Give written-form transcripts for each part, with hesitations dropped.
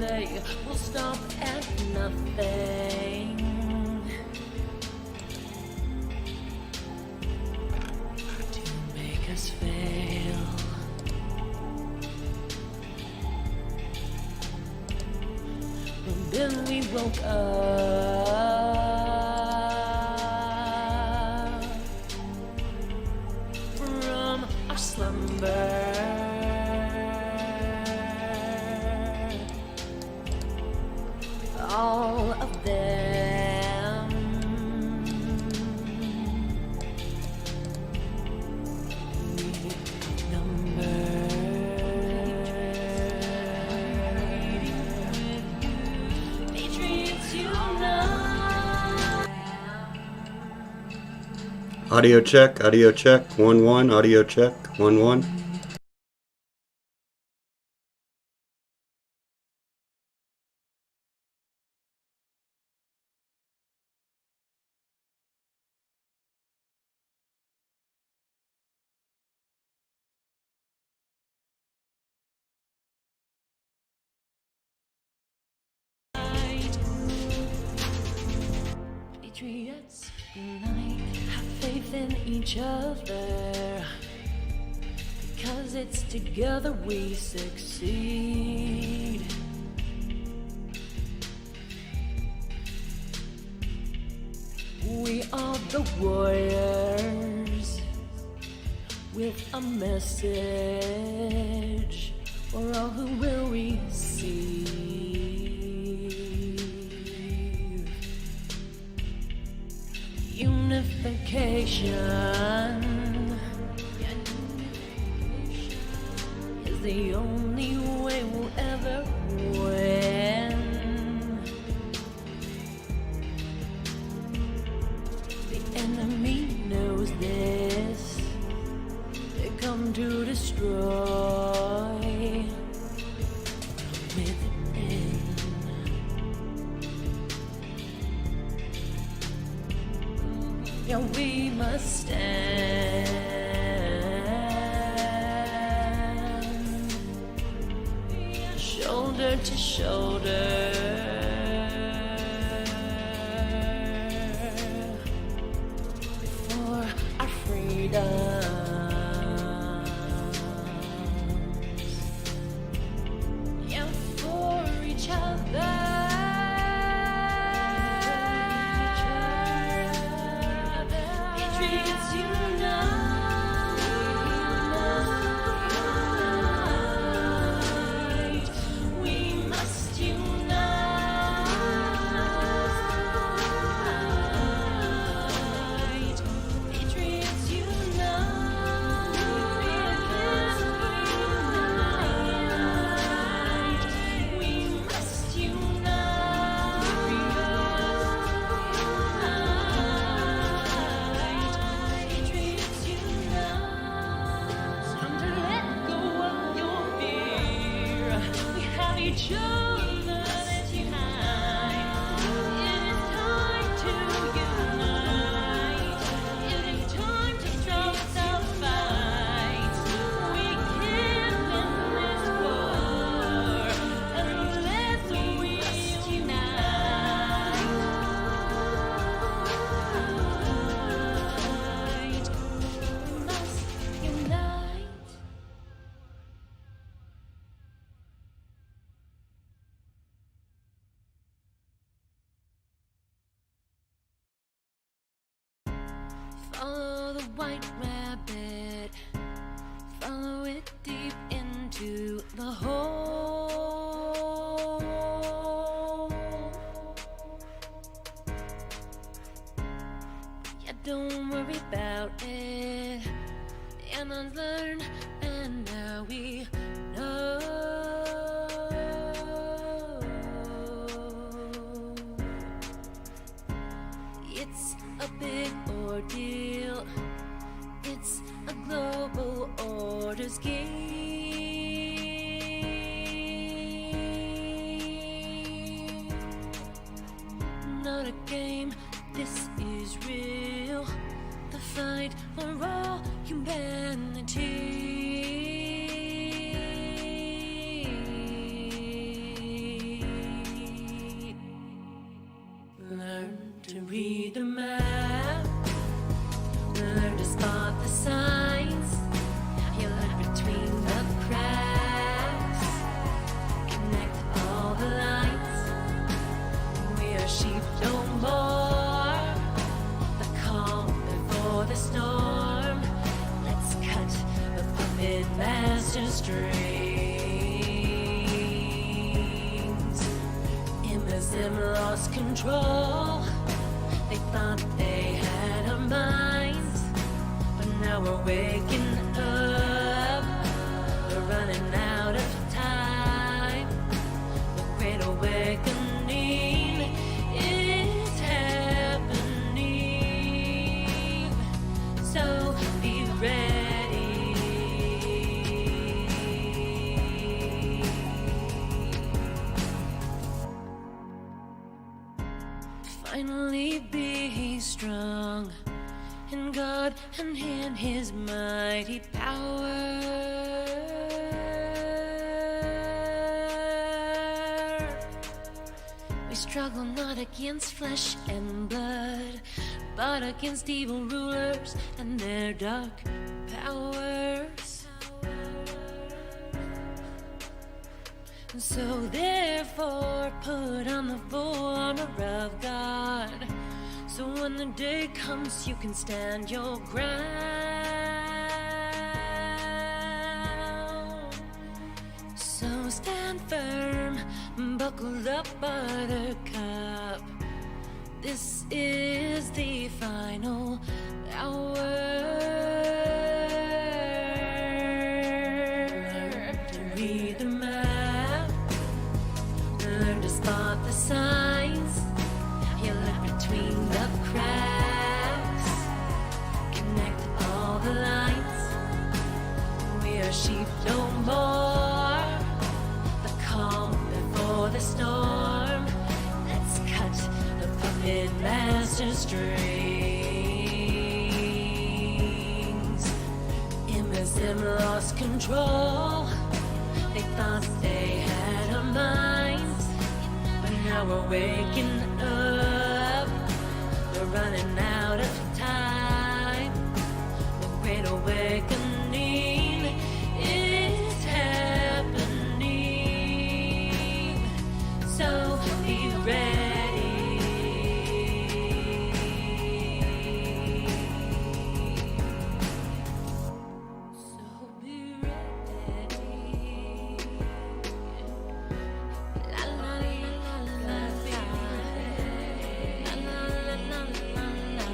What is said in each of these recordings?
they will stop at nothing to make us fail. But then we woke up from our slumber. All of them we numbered. Patriots unite. Audio check, 1-1, audio check, 1-1. Patriots unite, have faith in each other, because it's together we succeed. We are the warriors with a message for all who will receive. Unification is the only way we'll ever win. The enemy knows this. They come to destroy within. Yeah, we must stand shoulder to shoulder for our freedom. Yeah, for each other. Each other that unite. It is time to unite. It is time to stop the fight. We can win this war unless we unite. We must unite. Follow the white rabbit, follow it deep into the hole. Yeah, don't worry about it. The animals learn, and now we know. It's a big ordeal. It's a global order scheme. Not a game, this is real. The fight for all humanity. to read the map, learn to spot the signs. You learn between the cracks, connect all the lights. We are sheep no more, the calm before the storm. Let's cut the puppet master strings. Them lost control. They thought they had our minds, but now we're waking up. We're running out of time. The great awakening is happening. So be ready. Finally be strong in God and in His mighty power. We struggle not against flesh and blood, but against evil rulers and their dark powers. So therefore put on the full armor of God, so when the day comes you can stand your ground. So stand firm, buckle up, buttercup. This is the final hour. To read the map, learn to spot the signs. You look between the cracks, connect all the lights. We are sheep no more, the calm before the storm. Let's cut the puppet master strings. Them lost control. They thought they had our minds, but now we're waking up. We're running out of time. The great awakening is happening. So be ready. So be ready. La la la la la la la la la la la.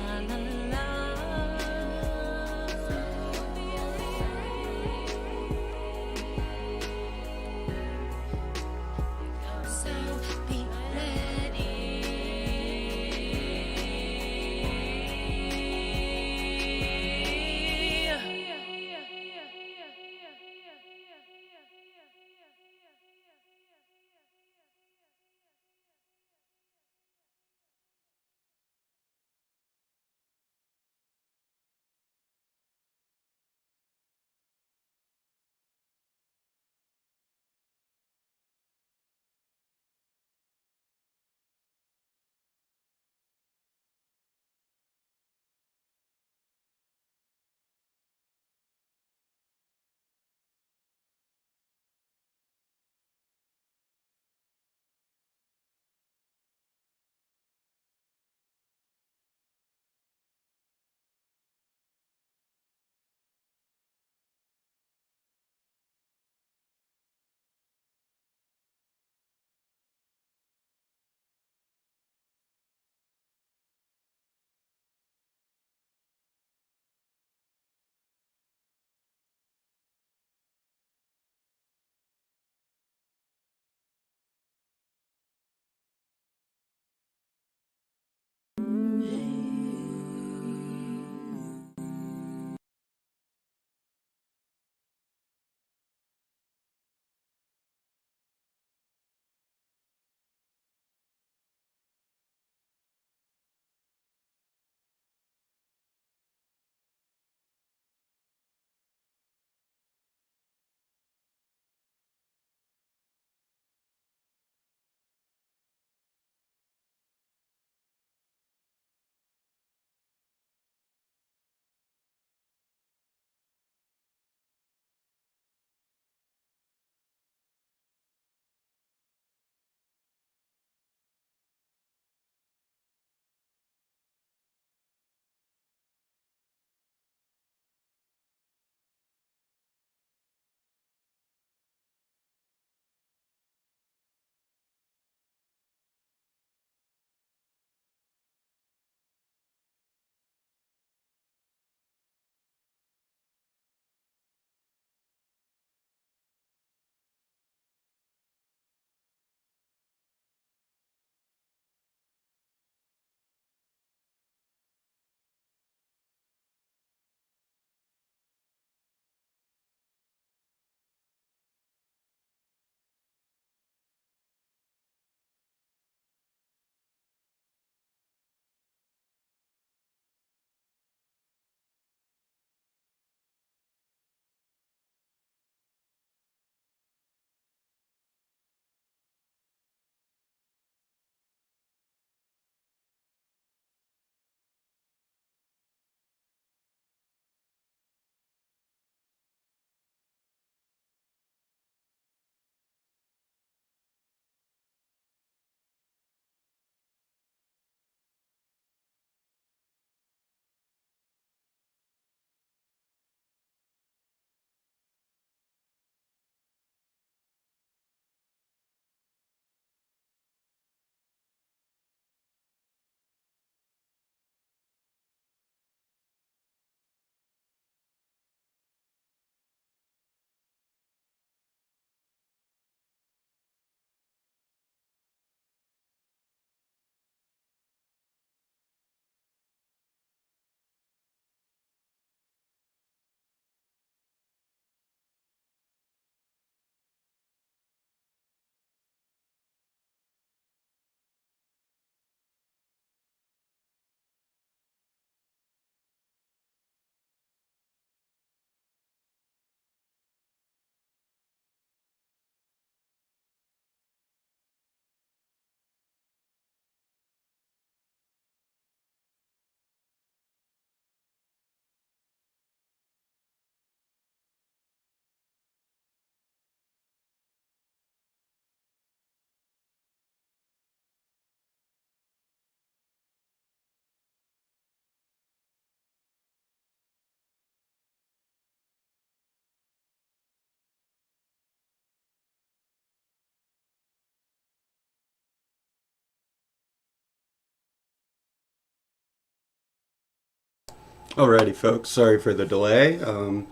Alrighty, folks. Sorry for the delay. A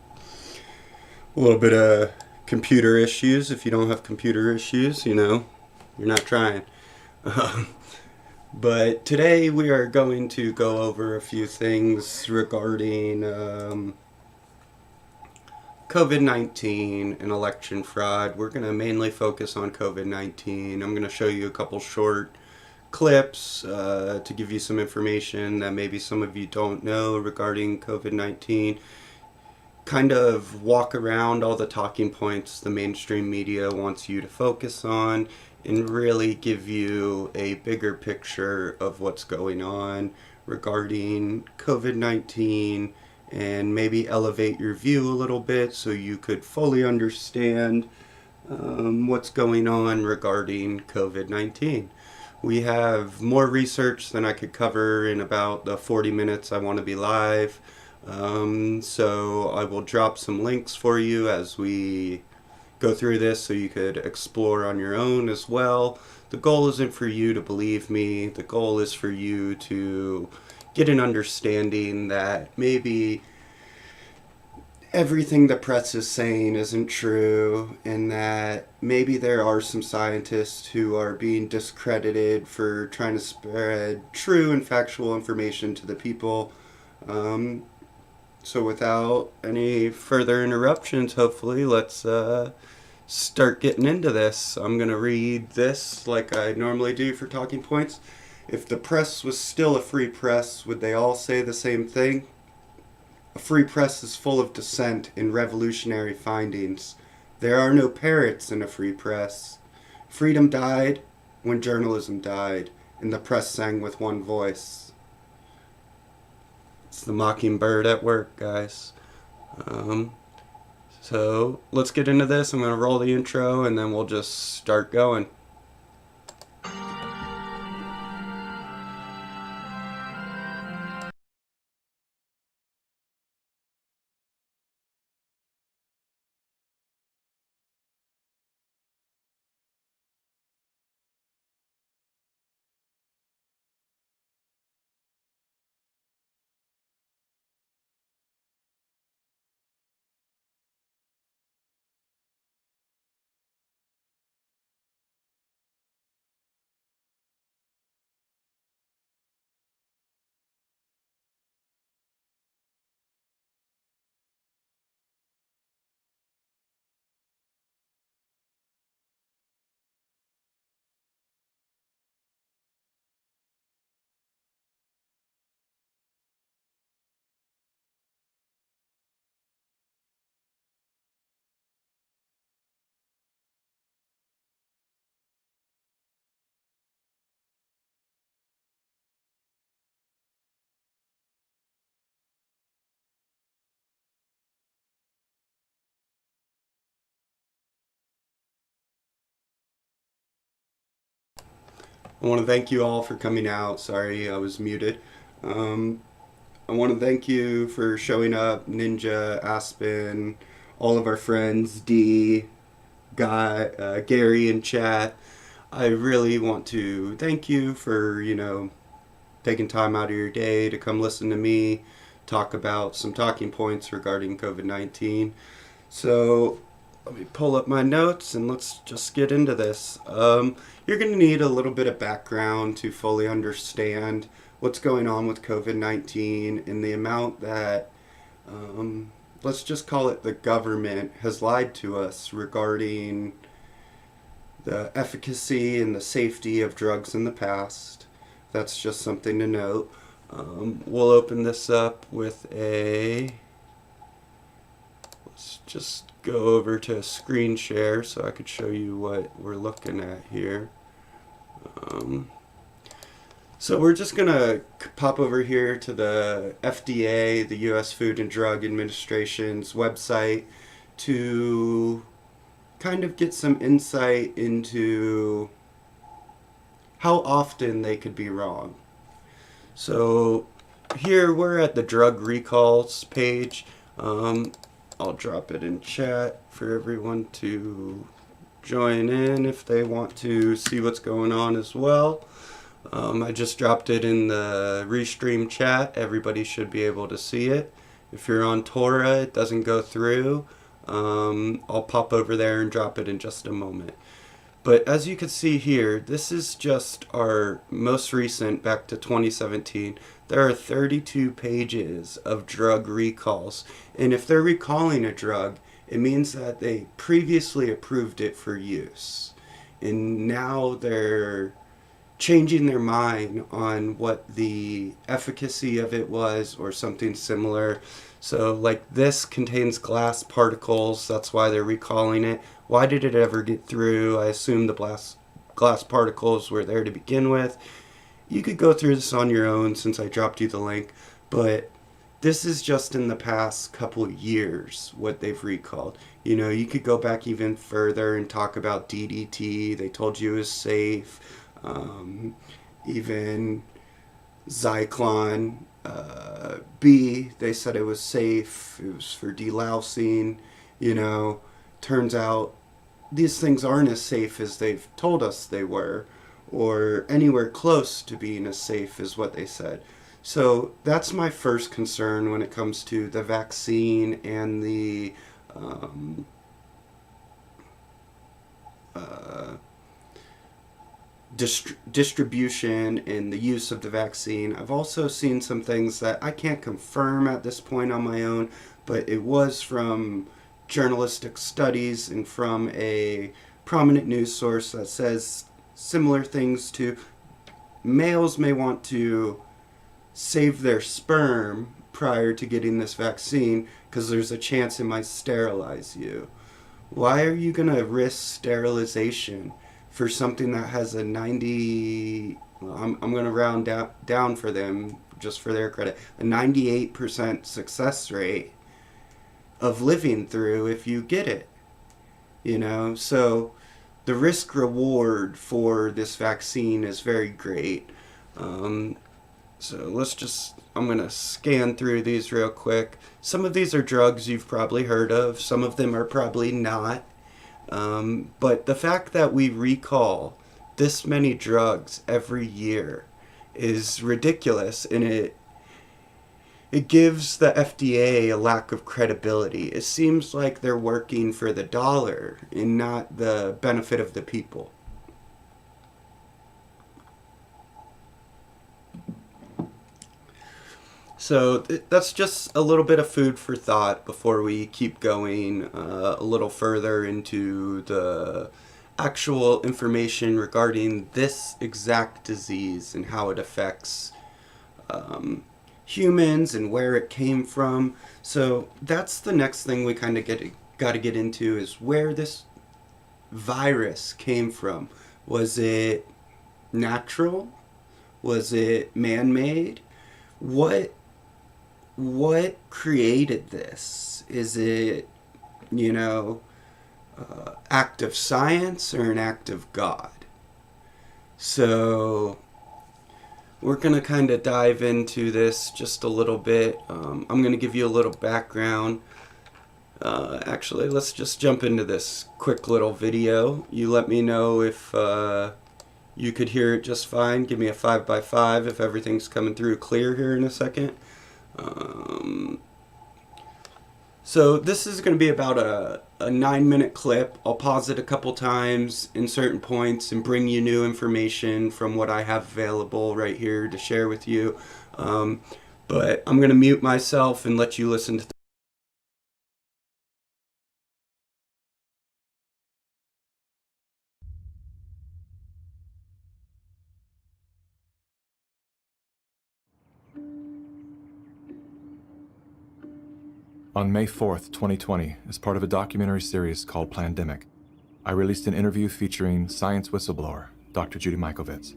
little bit of computer issues. If you don't have computer issues, you're not trying. Um, but today we are going to go over a few things regarding COVID-19 and election fraud. We're going to mainly focus on COVID-19. I'm going to show you a couple short clips to give you some information that maybe some of you don't know regarding COVID-19. Kind of walk around all the talking points the mainstream media wants you to focus on and really give you a bigger picture of what's going on regarding COVID-19 and maybe elevate your view a little bit so you could fully understand what's going on regarding COVID-19. We have more research than I could cover in about the 40 minutes I want to be live. So I will drop some links for you as we go through this so you could explore on your own as well. The goal isn't for you to believe me. The goal is for you to get an understanding that maybe everything the press is saying isn't true, and that maybe there are some scientists who are being discredited for trying to spread true and factual information to the people. So without any further interruptions, hopefully, let's start getting into this. I'm going to read this like I normally do for talking points. If the press was still a free press, would they all say the same thing? A free press is full of dissent and revolutionary findings. There are no parrots in a free press. Freedom died when journalism died, and the press sang with one voice. It's the mockingbird at work, guys. So let's get into this. I'm going to roll the intro, and then we'll just start going. I want to thank you all for coming out. Sorry, I was muted. I want to thank you for showing up, Ninja, Aspen, all of our friends, D, Guy, Gary, and chat. I really want to thank you for, taking time out of your day to come listen to me talk about some talking points regarding COVID-19. So let me pull up my notes and let's just get into this. You're going to need a little bit of background to fully understand what's going on with COVID-19 and the amount that, let's just call it the government, has lied to us regarding the efficacy and the safety of drugs in the past. That's just something to note. We'll open this up with let's just go over to a screen share so I could show you what we're looking at here. So we're just going to pop over here to the FDA, the U.S. Food and Drug Administration's website, to kind of get some insight into how often they could be wrong. So here we're at the drug recalls page. I'll drop it in chat for everyone to join in if they want to see what's going on as well. I just dropped it in the Restream chat. Everybody should be able to see it. If you're on Torah, it doesn't go through. I'll pop over there and drop it in just a moment. But as you can see here, this is just our most recent, back to 2017. There are 32 pages of drug recalls. And if they're recalling a drug, it means that they previously approved it for use. And now they're changing their mind on what the efficacy of it was or something similar. So like this contains glass particles, that's why they're recalling it. Why did it ever get through? I assume the glass particles were there to begin with. You could go through this on your own since I dropped you the link, but this is just in the past couple of years what they've recalled. You know, you could go back even further and talk about DDT. They told you it was safe. Even Zyklon B, they said it was safe. It was for delousing. You know, turns out these things aren't as safe as they've told us they were, or anywhere close to being as safe as what they said. So that's my first concern when it comes to the vaccine and the distribution and the use of the vaccine. I've also seen some things that I can't confirm at this point on my own, but it was from journalistic studies and from a prominent news source that says similar things to males may want to save their sperm prior to getting this vaccine because there's a chance it might sterilize you. Why are you going to risk sterilization for something that has a 90, well, I'm going to round down for them just for their credit, a 98% success rate of living through if you get it? You know, so the risk reward for this vaccine is very great. So I'm going to scan through these real quick. Some of these are drugs you've probably heard of. Some of them are probably not. But the fact that we recall this many drugs every year is ridiculous, and it gives the FDA a lack of credibility. It seems like they're working for the dollar and not the benefit of the people. So that's just a little bit of food for thought before we keep going a little further into the actual information regarding this exact disease and how it affects humans and where it came from. So that's the next thing we kind of got to get into, is where this virus came from. Was it natural? Was it man-made? What created this? Is it, act of science or an act of God? So we're going to kind of dive into this just a little bit. I'm going to give you a little background. Actually, let's just jump into this quick little video. You let me know if you could hear it just fine. Give me a 5x5 if everything's coming through clear here in a second. So this is going to be about a 9-minute clip. I'll pause it a couple times in certain points and bring you new information from what I have available right here to share with you. But I'm going to mute myself and let you listen to On May 4th, 2020, as part of a documentary series called Plandemic, I released an interview featuring science whistleblower, Dr. Judy Mikovits.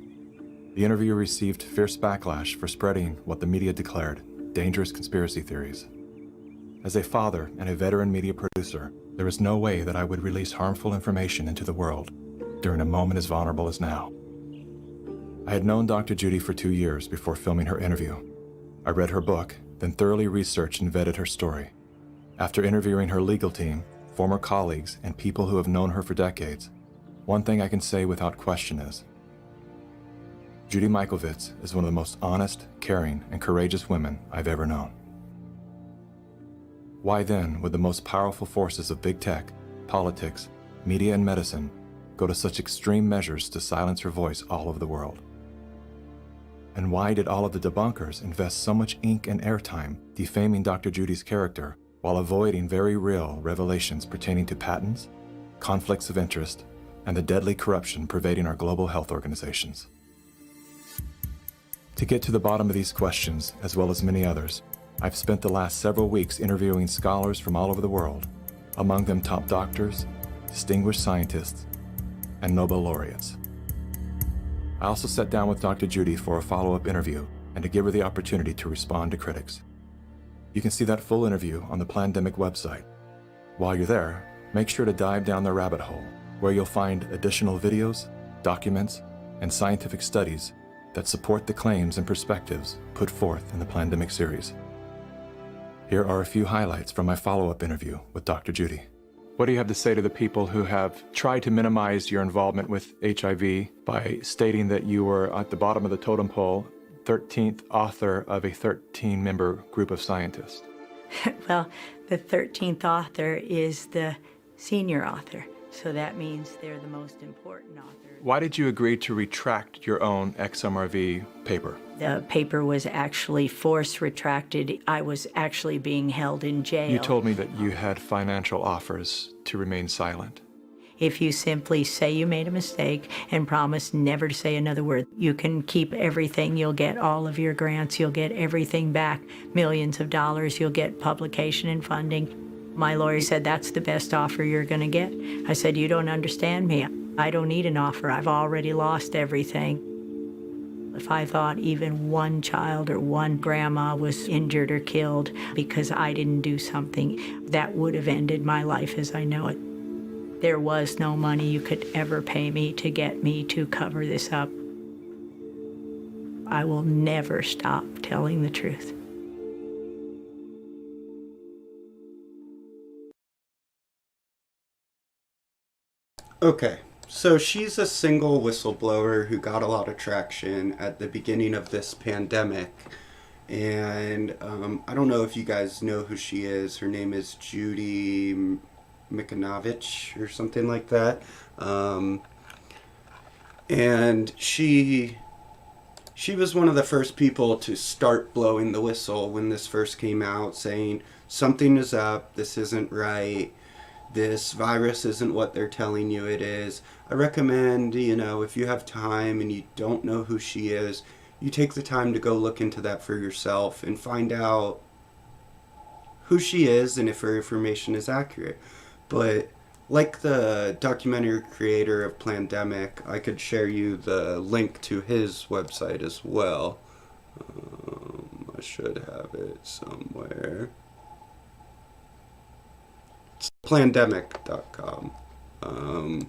The interview received fierce backlash for spreading what the media declared dangerous conspiracy theories. As a father and a veteran media producer, there is no way that I would release harmful information into the world during a moment as vulnerable as now. I had known Dr. Judy for 2 years before filming her interview. I read her book, then thoroughly researched and vetted her story. After interviewing her legal team, former colleagues, and people who have known her for decades, one thing I can say without question is, Judy Mikovits is one of the most honest, caring, and courageous women I've ever known. Why then would the most powerful forces of big tech, politics, media, and medicine go to such extreme measures to silence her voice all over the world? And why did all of the debunkers invest so much ink and airtime defaming Dr. Judy's character while avoiding very real revelations pertaining to patents, conflicts of interest, and the deadly corruption pervading our global health organizations? To get to the bottom of these questions, as well as many others, I've spent the last several weeks interviewing scholars from all over the world, among them top doctors, distinguished scientists, and Nobel laureates. I also sat down with Dr. Judy for a follow-up interview and to give her the opportunity to respond to critics. You can see that full interview on the Plandemic website. While you're there, make sure to dive down the rabbit hole, where you'll find additional videos, documents, and scientific studies that support the claims and perspectives put forth in the Plandemic series. Here are a few highlights from my follow-up interview with Dr. Judy. What do you have to say to the people who have tried to minimize your involvement with HIV by stating that you were at the bottom of the totem pole, 13th author of a 13-member group of scientists? Well, the 13th author is the senior author, so that means they're the most important author. Why did you agree to retract your own XMRV paper? The paper was actually force retracted. I was actually being held in jail. You told me that you had financial offers to remain silent. If you simply say you made a mistake and promise never to say another word, you can keep everything. You'll get all of your grants. You'll get everything back, millions of dollars. You'll get publication and funding. My lawyer said, that's the best offer you're going to get. I said, you don't understand me. I don't need an offer. I've already lost everything. If I thought even one child or one grandma was injured or killed because I didn't do something, that would have ended my life as I know it. There was no money you could ever pay me to get me to cover this up. I will never stop telling the truth. Okay, so she's a single whistleblower who got a lot of traction at the beginning of this pandemic. And I don't know if you guys know who she is. Her name is Judy Mikovits or something like that. And she was one of the first people to start blowing the whistle when this first came out, saying something is up, this isn't right. This virus isn't what they're telling you it is. I recommend, if you have time and you don't know who she is, you take the time to go look into that for yourself and find out who she is and if her information is accurate. But like the documentary creator of Plandemic, I could share you the link to his website as well. I should have it somewhere. Plandemic.com. I'll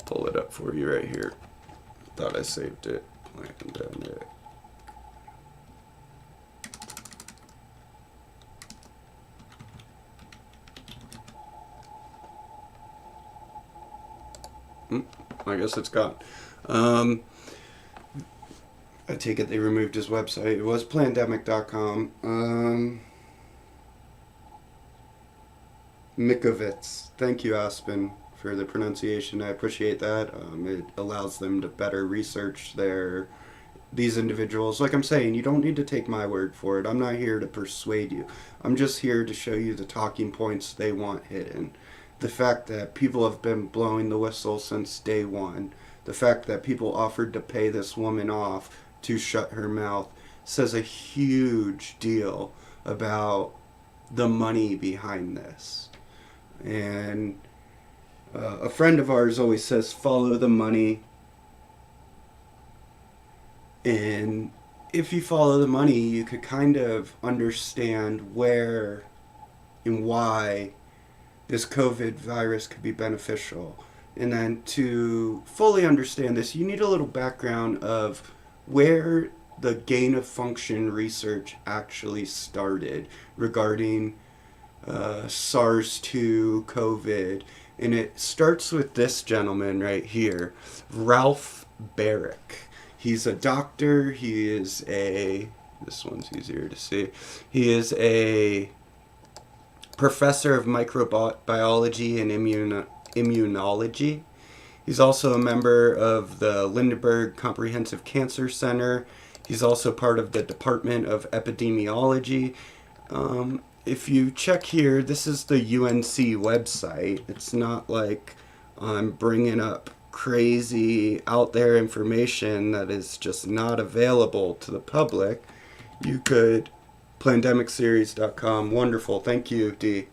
pull it up for you right here. Thought I saved it. Plandemic. I guess it's gone. I take it they removed his website. It was plandemic.com. Mikovits. Thank you, Aspen, for the pronunciation. I appreciate that. It allows them to better research these individuals. Like I'm saying, you don't need to take my word for it. I'm not here to persuade you. I'm just here to show you the talking points they want hidden. The fact that people have been blowing the whistle since day one. The fact that people offered to pay this woman off to shut her mouth says a huge deal about the money behind this. And a friend of ours always says, follow the money. And if you follow the money, you could kind of understand where and why this COVID virus could be beneficial. And then to fully understand this, you need a little background of where the gain of function research actually started regarding SARS-2, COVID, and it starts with this gentleman right here, Ralph Barrick. He's a doctor. He is a, this one's easier to see. He is a professor of microbiology and immunology. He's also a member of the Lindenberg Comprehensive Cancer Center. He's also part of the Department of Epidemiology. If you check here, this is the UNC website. It's not like I'm bringing up crazy out there information that is just not available to the public. You could, plandemicseries.com, wonderful, thank you, D.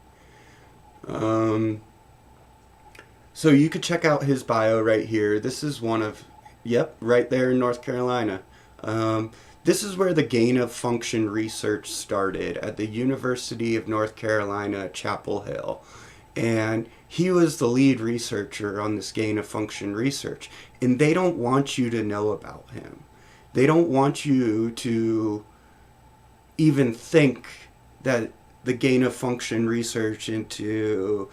So you could check out his bio right here. This is one of, yep, right there in North Carolina. This is where the gain of function research started at the University of North Carolina, Chapel Hill. And he was the lead researcher on this gain of function research. And they don't want you to know about him. They don't want you to even think that the gain of function research into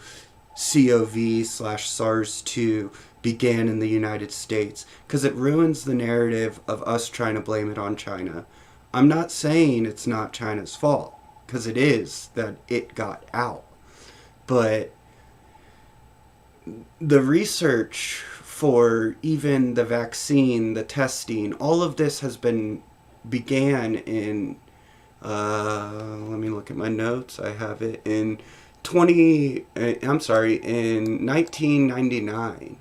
CoV/SARS-2 began in the United States, because it ruins the narrative of us trying to blame it on China. I'm not saying it's not China's fault, because it is that it got out. But the research for even the vaccine, the testing, all of this began in, let me look at my notes. I have it in in 1999.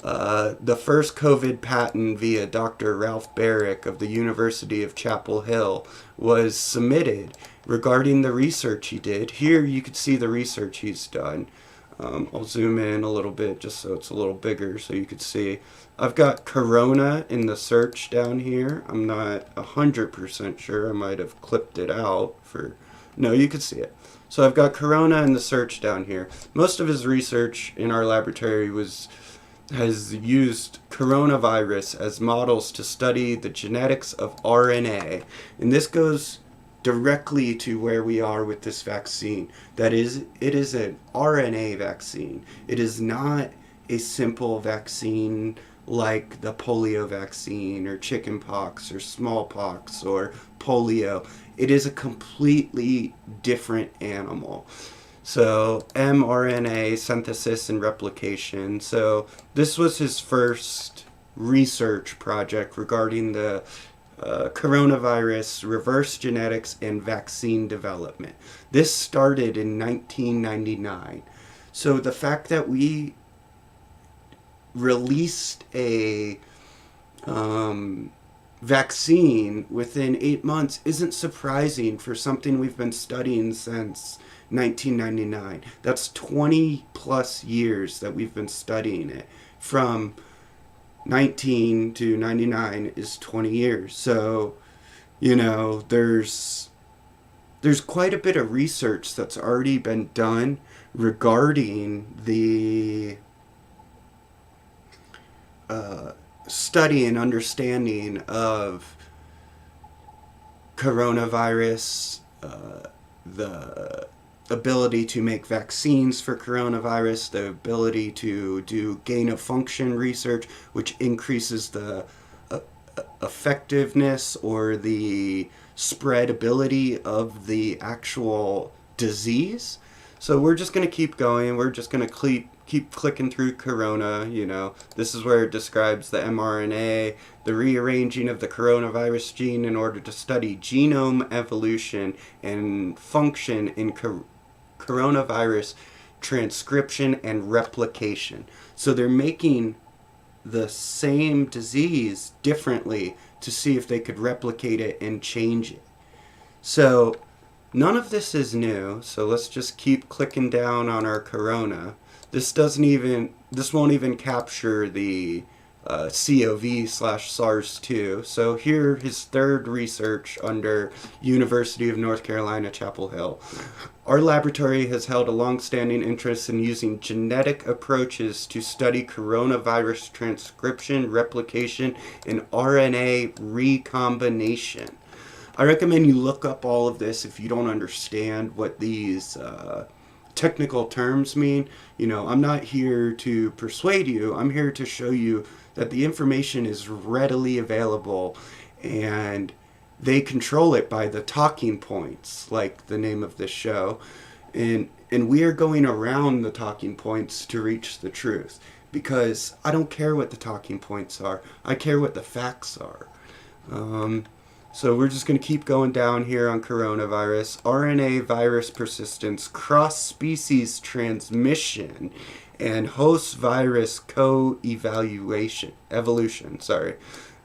The first COVID patent via Dr. Ralph Barrick of the University of Chapel Hill was submitted regarding the research he did. Here you can see the research he's done. I'll zoom in a little bit just so it's a little bigger so you could see. I've got Corona in the search down here. I'm not 100% sure. I might have clipped it out for... No, you can see it. So I've got Corona in the search down here. Most of his research in our laboratory has used coronavirus as models to study the genetics of RNA. And this goes directly to where we are with this vaccine. That is, it is an RNA vaccine. It is not a simple vaccine like the polio vaccine or chickenpox or smallpox or polio. It is a completely different animal. So mRNA synthesis and replication. So this was his first research project regarding the coronavirus, reverse genetics, and vaccine development. This started in 1999. So the fact that we released a vaccine within 8 months isn't surprising for something we've been studying since 1999. That's 20 plus years that we've been studying it. From 19 to 99 is 20 years. So, you know, there's quite a bit of research that's already been done regarding the study and understanding of coronavirus, the ability to make vaccines for coronavirus, the ability to do gain of function research, which increases the effectiveness or the spreadability of the actual disease. So we're just going to keep going. We're just going to keep clicking through Corona. You know, this is where it describes the mRNA, the rearranging of the coronavirus gene in order to study genome evolution and function in coronavirus transcription and replication. So they're making the same disease differently to see if they could replicate it and change it. So none of this is new, so let's just keep clicking down on our Corona. This won't even capture the CoV/SARS-2. So here, his third research under University of North Carolina, Chapel Hill. Our laboratory has held a long-standing interest in using genetic approaches to study coronavirus transcription, replication, and RNA recombination. I recommend you look up all of this if you don't understand what these technical terms mean. You know, I'm not here to persuade you. I'm here to show you that the information is readily available, and they control it by the talking points, like the name of this show. And we are going around the talking points to reach the truth, because I don't care what the talking points are. I care what the facts are. So we're just going to keep going down here on coronavirus. RNA virus persistence, cross-species transmission, and host virus co-evolution.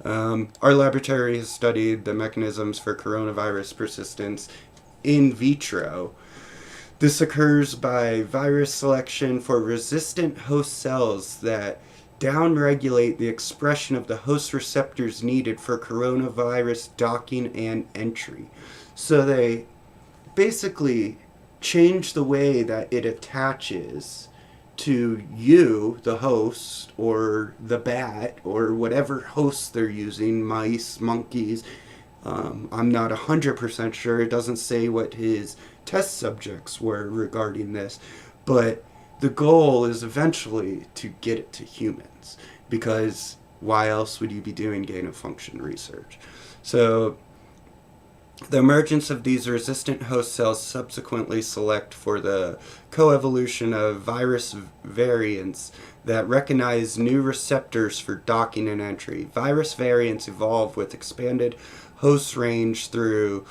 Our laboratory has studied the mechanisms for coronavirus persistence in vitro. This occurs by virus selection for resistant host cells that downregulate the expression of the host receptors needed for coronavirus docking and entry. So they basically change the way that it attaches to you, the host, or the bat, or whatever host they're using, mice, monkeys. I'm not 100% sure. It doesn't say what his test subjects were regarding this, but the goal is eventually to get it to humans, because why else would you be doing gain-of-function research? So the emergence of these resistant host cells subsequently select for the coevolution of virus variants that recognize new receptors for docking and entry. Virus variants evolve with expanded host range through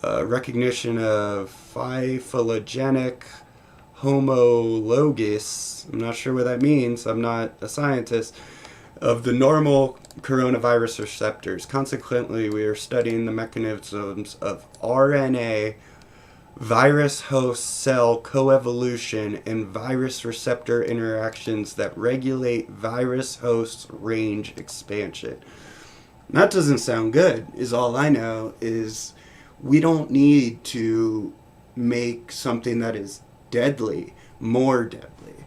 recognition of phylogenetic homologous, I'm not sure what that means, I'm not a scientist, of the normal coronavirus receptors. Consequently, we are studying the mechanisms of RNA virus host cell coevolution and virus receptor interactions that regulate virus host range expansion. That doesn't sound good, is all I know. Is we don't need to make something that is deadly more deadly.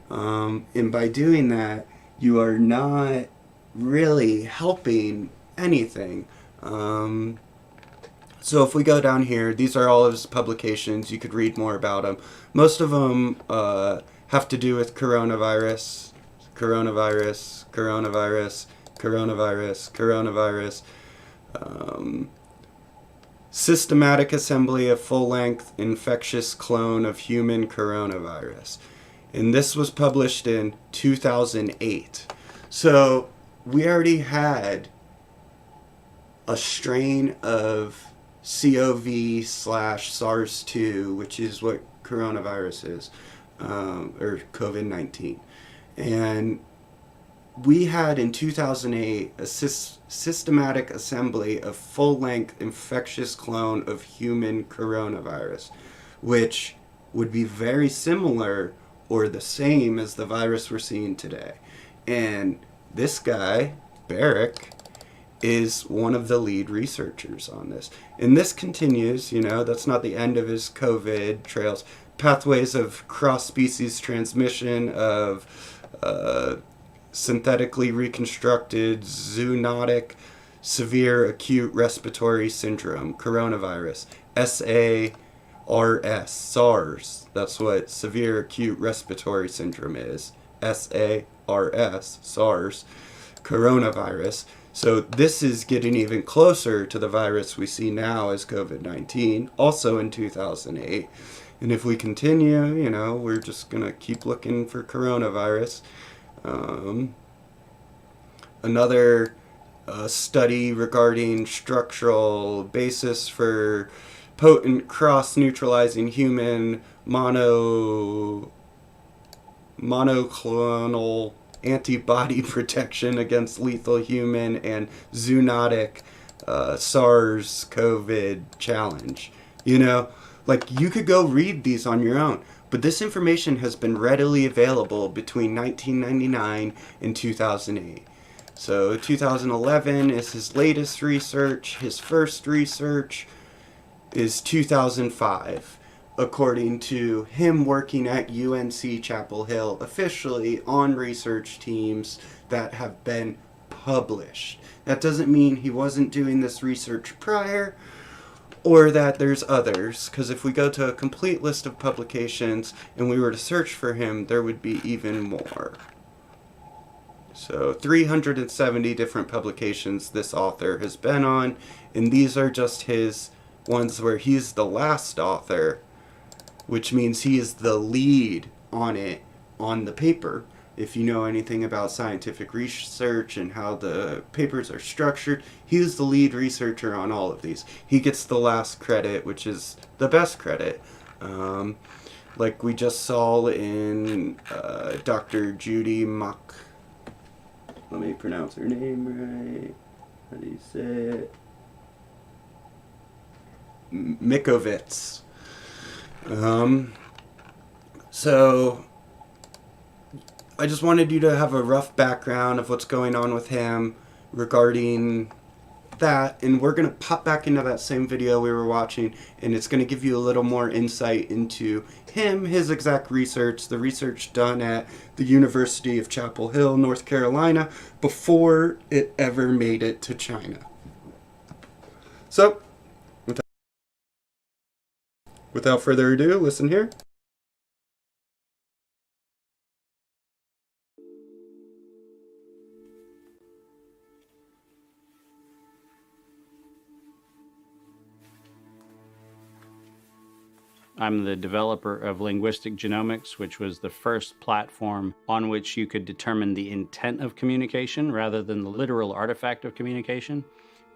And by doing that, you are not really helping anything. So if we go down here, these are all of his publications. You could read more about them. Most of them have to do with coronavirus, coronavirus, coronavirus, coronavirus, coronavirus. Systematic assembly of full-length infectious clone of human coronavirus. And this was published in 2008. So we already had a strain of CoV/SARS-2, which is what coronavirus is, or COVID-19. And we had in 2008 a systematic assembly of full-length infectious clone of human coronavirus, which would be very similar or the same as the virus we're seeing today. And this guy, Barrick, is one of the lead researchers on this. And this continues, that's not the end of his COVID trails. Pathways of cross-species transmission of synthetically reconstructed zoonotic severe acute respiratory syndrome, coronavirus, SARS. That's what severe acute respiratory syndrome is. SARS, SARS, coronavirus. So this is getting even closer to the virus we see now as COVID-19, also in 2008. And if we continue, we're just going to keep looking for coronavirus. Another study regarding structural basis for potent cross-neutralizing human monoclonal antibody protection against lethal human and zoonotic SARS-CoV challenge. You could go read these on your own. But this information has been readily available between 1999 and 2008. So 2011 is his latest research. His first research is 2005, according to him working at UNC Chapel Hill officially on research teams that have been published. That doesn't mean he wasn't doing this research prior, or that there's others, because if we go to a complete list of publications and we were to search for him, there would be even more. So 370 different publications this author has been on, and these are just his ones where he's the last author, which means he is the lead on it on the paper. If you know anything about scientific research and how the papers are structured, he's the lead researcher on all of these. He gets the last credit, which is the best credit. Like we just saw in Dr. Judy let me pronounce her name right. How do you say it? Mikovits. So I just wanted you to have a rough background of what's going on with him regarding that, and we're going to pop back into that same video we were watching, and it's going to give you a little more insight into him, his exact research, the research done at the University of Chapel Hill, North Carolina, before it ever made it to China. So, without further ado, listen here. I'm the developer of Linguistic Genomics, which was the first platform on which you could determine the intent of communication rather than the literal artifact of communication.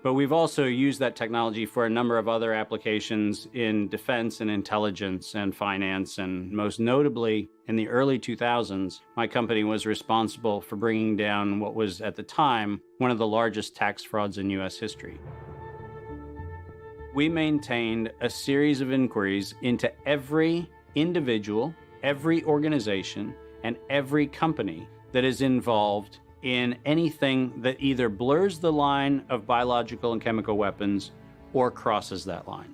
But we've also used that technology for a number of other applications in defense and intelligence and finance, and most notably, in the early 2000s, my company was responsible for bringing down what was, at the time, one of the largest tax frauds in U.S. history. We maintained a series of inquiries into every individual, every organization, and every company that is involved in anything that either blurs the line of biological and chemical weapons or crosses that line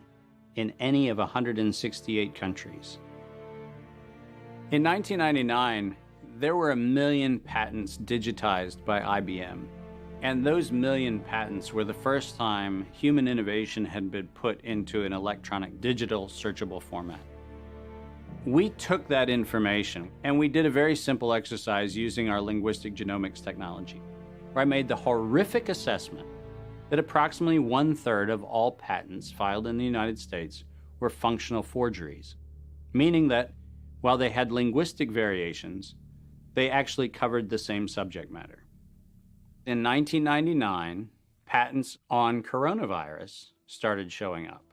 in any of 168 countries. In 1999, there were 1 million patents digitized by IBM. And those 1 million patents were the first time human innovation had been put into an electronic digital searchable format. We took that information and we did a very simple exercise using our linguistic genomics technology, where I made the horrific assessment that approximately 1/3 of all patents filed in the United States were functional forgeries, meaning that while they had linguistic variations, they actually covered the same subject matter. In 1999, patents on coronavirus started showing up,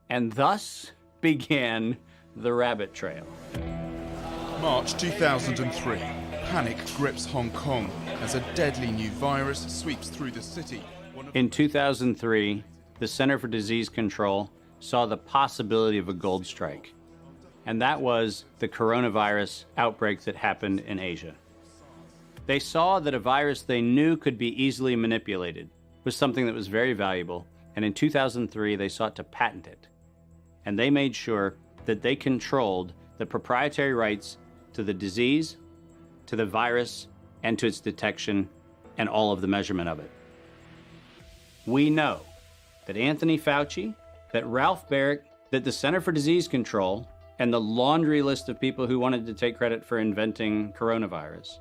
and thus began the rabbit trail. March 2003, panic grips Hong Kong as a deadly new virus sweeps through the city. In 2003, the Center for Disease Control saw the possibility of a gold strike, and that was the coronavirus outbreak that happened in Asia. They saw that a virus they knew could be easily manipulated was something that was very valuable, and in 2003 they sought to patent it. And they made sure that they controlled the proprietary rights to the disease, to the virus, and to its detection, and all of the measurement of it. We know that Anthony Fauci, that Ralph Baric, that the Center for Disease Control, and the laundry list of people who wanted to take credit for inventing coronavirus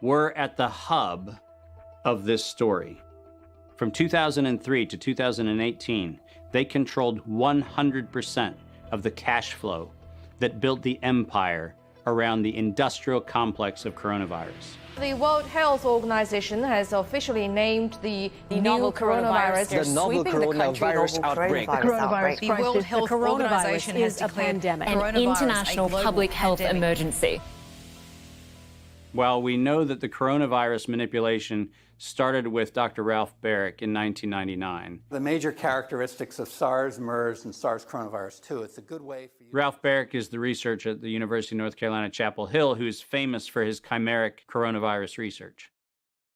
were at the hub of this story. From 2003 to 2018, they controlled 100% of the cash flow that built the empire around the industrial complex of coronavirus. The World Health Organization has officially named the novel coronavirus The novel coronavirus outbreak. The coronavirus The World crisis. Health The coronavirus Organization has is a declared pandemic. coronavirus An international a global public health pandemic. emergency. While we know that the coronavirus manipulation started with Dr. Ralph Baric in 1999, The major characteristics of SARS, MERS, and SARS coronavirus 2. It's a good way for you. Ralph Baric is the researcher at the University of North Carolina, Chapel Hill, who's famous for his chimeric coronavirus research.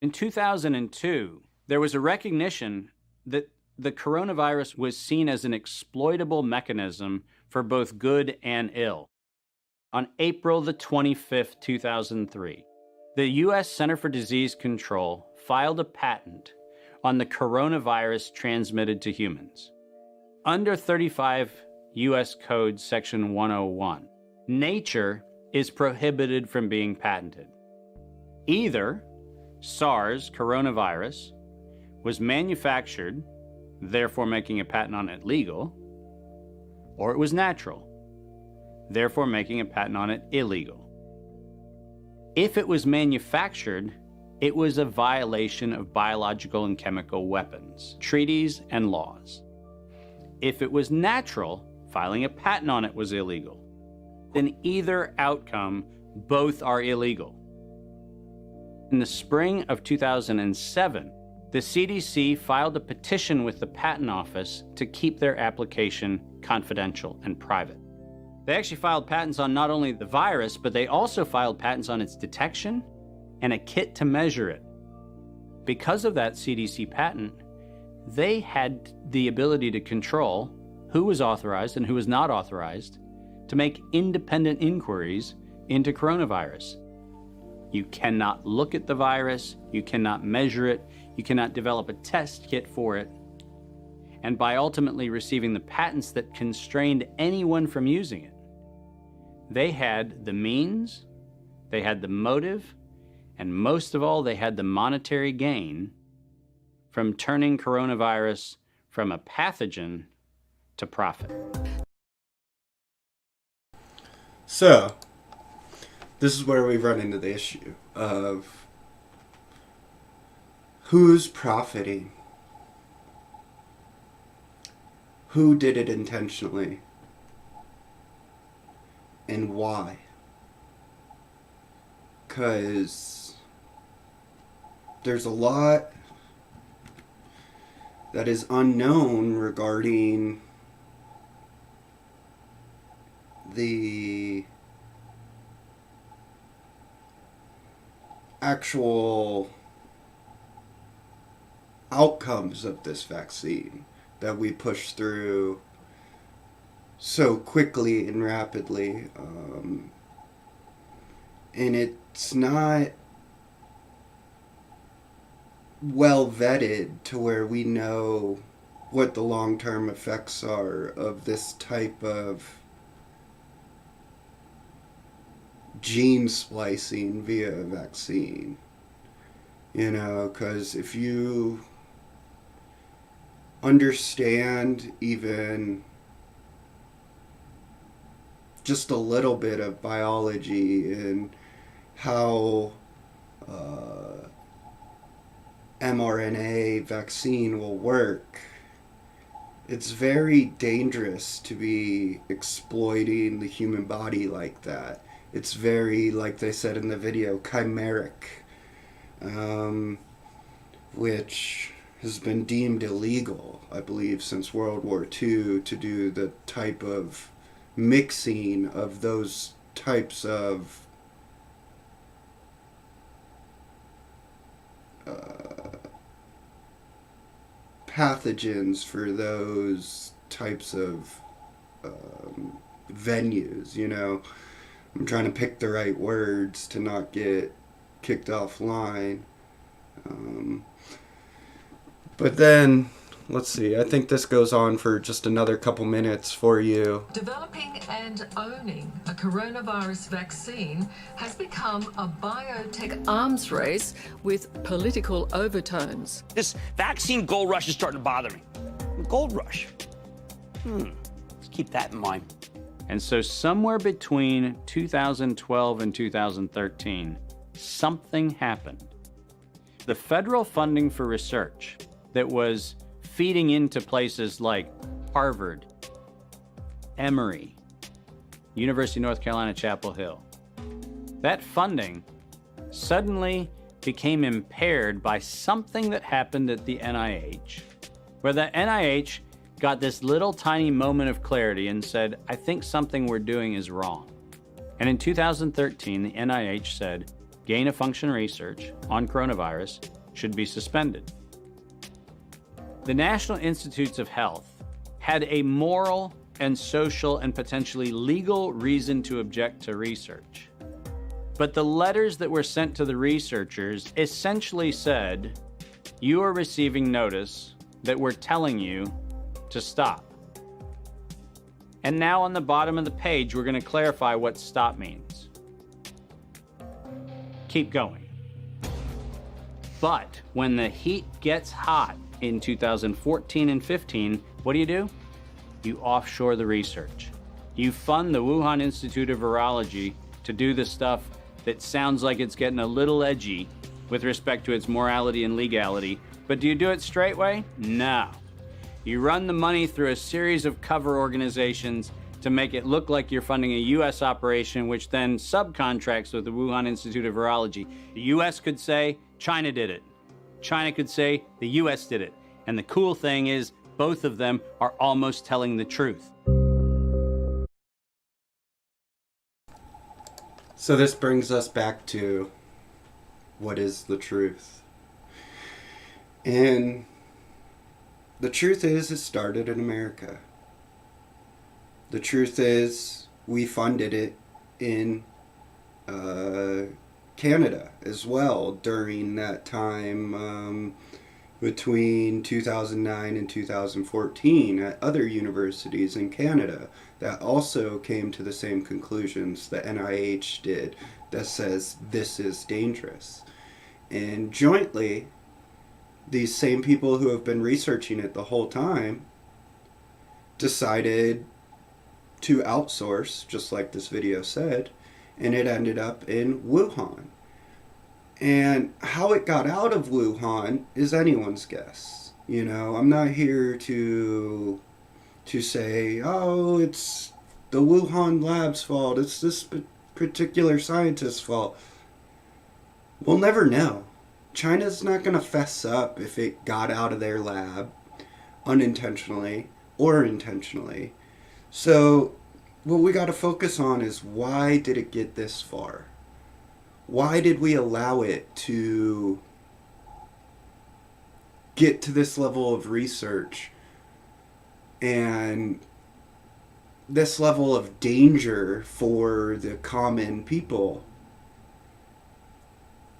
In 2002, there was a recognition that the coronavirus was seen as an exploitable mechanism for both good and ill. On April the 25th, 2003, the U.S. Center for Disease Control filed a patent on the coronavirus transmitted to humans. Under 35 U.S. Code Section 101, nature is prohibited from being patented. Either SARS coronavirus was manufactured, therefore making a patent on it legal, or it was natural, therefore making a patent on it illegal. If it was manufactured, it was a violation of biological and chemical weapons, treaties, and laws. If it was natural, filing a patent on it was illegal. In either outcome, both are illegal. In the spring of 2007, the CDC filed a petition with the Patent Office to keep their application confidential and private. They actually filed patents on not only the virus, but they also filed patents on its detection and a kit to measure it. Because of that CDC patent, they had the ability to control who was authorized and who was not authorized to make independent inquiries into coronavirus. You cannot look at the virus, you cannot measure it, you cannot develop a test kit for it. And by ultimately receiving the patents that constrained anyone from using it, they had the means, they had the motive, and most of all, they had the monetary gain from turning coronavirus from a pathogen to profit. So, this is where we run into the issue of who's profiting? Who did it intentionally? And why? Because there's a lot that is unknown regarding the actual outcomes of this vaccine that we push through so quickly and rapidly. And it's not well vetted to where we know what the long-term effects are of this type of gene splicing via a vaccine. You know, because if you understand even just a little bit of biology and how mRNA vaccine will work, it's very dangerous to be exploiting the human body like that. It's very, like they said in the video, chimeric, which has been deemed illegal, I believe, since World War II, to do the type of mixing of those types of pathogens for those types of venues, you know. I'm trying to pick the right words to not get kicked offline. But then, let's see, I think this goes on for just another couple minutes for you. Developing and owning a coronavirus vaccine has become a biotech arms race with political overtones. This vaccine gold rush is starting to bother me. Gold rush. Let's keep that in mind. And so somewhere between 2012 and 2013, something happened. The federal funding for research that was feeding into places like Harvard, Emory, University of North Carolina, Chapel Hill, that funding suddenly became impaired by something that happened at the NIH, where the NIH got this little tiny moment of clarity and said, I think something we're doing is wrong. And in 2013, the NIH said, gain-of-function research on coronavirus should be suspended. The National Institutes of Health had a moral and social and potentially legal reason to object to research. But the letters that were sent to the researchers essentially said, you are receiving notice that we're telling you to stop. And now on the bottom of the page, we're going to clarify what stop means. Keep going. But when the heat gets hot in 2014 and 15, what do? You offshore the research. You fund the Wuhan Institute of Virology to do the stuff that sounds like it's getting a little edgy with respect to its morality and legality. But do you do it straight way? No. You run the money through a series of cover organizations to make it look like you're funding a U.S. operation, which then subcontracts with the Wuhan Institute of Virology. The U.S. could say, China did it. China could say, the U.S. did it. And the cool thing is, both of them are almost telling the truth. So this brings us back to what is the truth? And the truth is, it started in America. The truth is, we funded it in Canada as well during that time between 2009 and 2014 at other universities in Canada that also came to the same conclusions that NIH did, that says this is dangerous. And jointly, these same people who have been researching it the whole time decided to outsource, just like this video said, and it ended up in Wuhan. And how it got out of Wuhan is anyone's guess. You know, I'm not here to say, oh, it's the Wuhan lab's fault, it's this particular scientist's fault. We'll never know. China's not going to fess up if it got out of their lab unintentionally or intentionally. So what we got to focus on is, why did it get this far? Why did we allow it to get to this level of research and this level of danger for the common people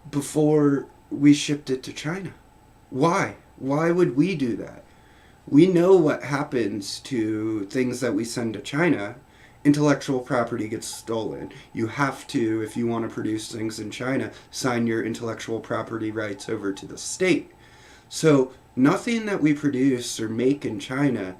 before we shipped it to China? Why? Why would we do that? We know what happens to things that we send to China. Intellectual property gets stolen. You have to, if you want to produce things in China, sign your intellectual property rights over to the state. So nothing that we produce or make in China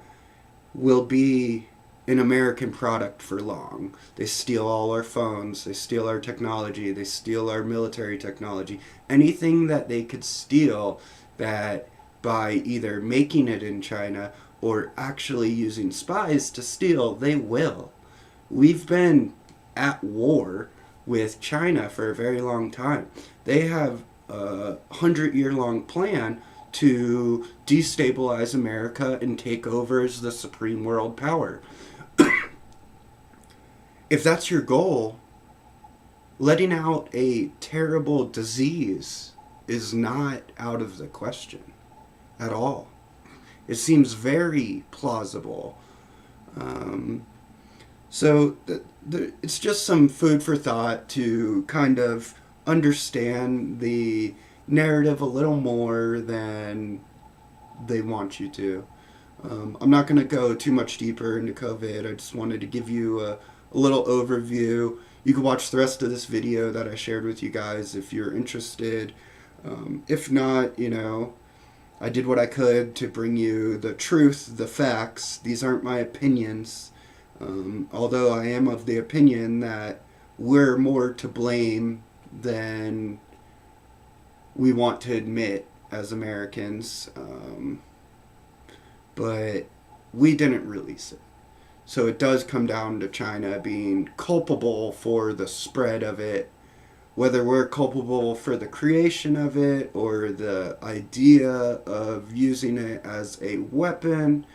will be an American product for long. They steal all our phones, they steal our technology, they steal our military technology. Anything that they could steal, that by either making it in China or actually using spies to steal, they will. We've been at war with China for a very long time. They have a 100-year-long plan to destabilize America and take over as the supreme world power. If that's your goal, letting out a terrible disease is not out of the question at all. It seems very plausible. So it's just some food for thought to kind of understand the narrative a little more than they want you to. I'm not going to go too much deeper into COVID. I just wanted to give you a little overview. You can watch the rest of this video that I shared with you guys if you're interested. If not, you know, I did what I could to bring you the truth, the facts. These aren't my opinions. Although I am of the opinion that we're more to blame than we want to admit as Americans. But we didn't release it. So it does come down to China being culpable for the spread of it. Whether we're culpable for the creation of it or the idea of using it as a weapon,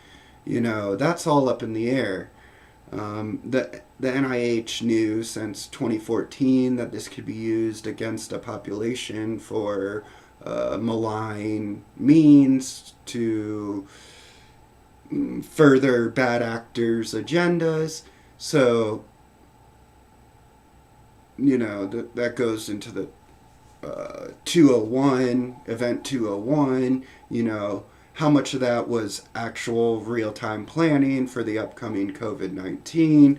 you know, that's all up in the air. The NIH knew since 2014 that this could be used against a population for malign means to further bad actors' agendas. So, you know, that goes into the 201, Event 201, you know, how much of that was actual real-time planning for the upcoming COVID-19?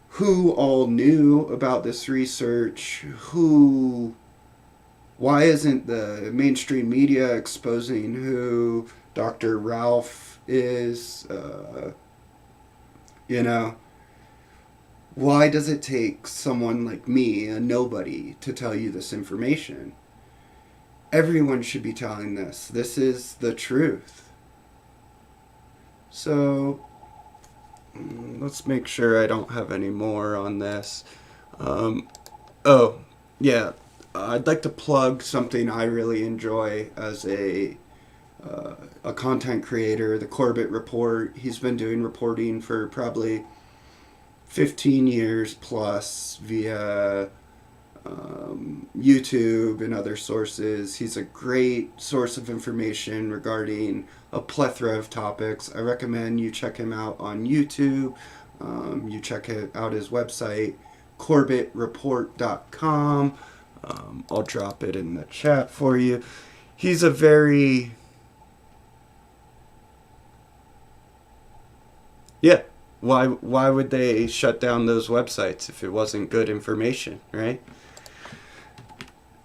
Who all knew about this research? Who Why isn't the mainstream media exposing who Dr. Ralph is? You know, why does it take someone like me, a nobody, to tell you this information? Everyone should be telling this. This is the truth. So, let's make sure I don't have any more on this. Oh, yeah. I'd like to plug something I really enjoy as a content creator, the Corbett Report. He's been doing reporting for probably 15 years plus via YouTube and other sources. He's a great source of information regarding a plethora of topics. I recommend you check him out on YouTube. You check out his website, CorbettReport.com. I'll drop it in the chat for you. He's a very... Yeah, why would they shut down those websites if it wasn't good information, right?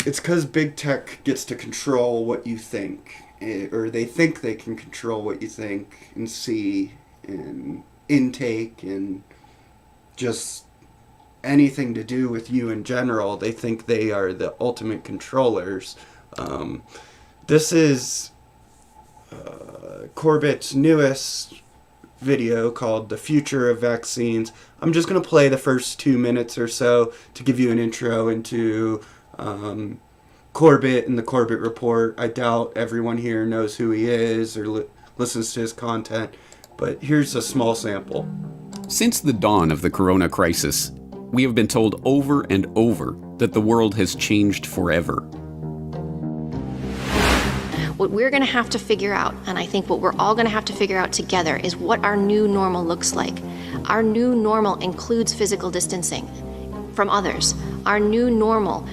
It's because big tech gets to control what you think, or they think they can control what you think and see and intake and just anything to do with you in general. They think they are the ultimate controllers. This is Corbett's newest video called The Future of Vaccines. I'm just going to play the first 2 minutes or so to give you an intro into Corbett and the Corbett Report. I doubt everyone here knows who he is or listens to his content, but here's a small sample. Since the dawn of the corona crisis, we have been told over and over that the world has changed forever. What we're going to have to figure out, and I think what we're all going to have to figure out together, is what our new normal looks like. Our new normal includes physical distancing from others. Our new normal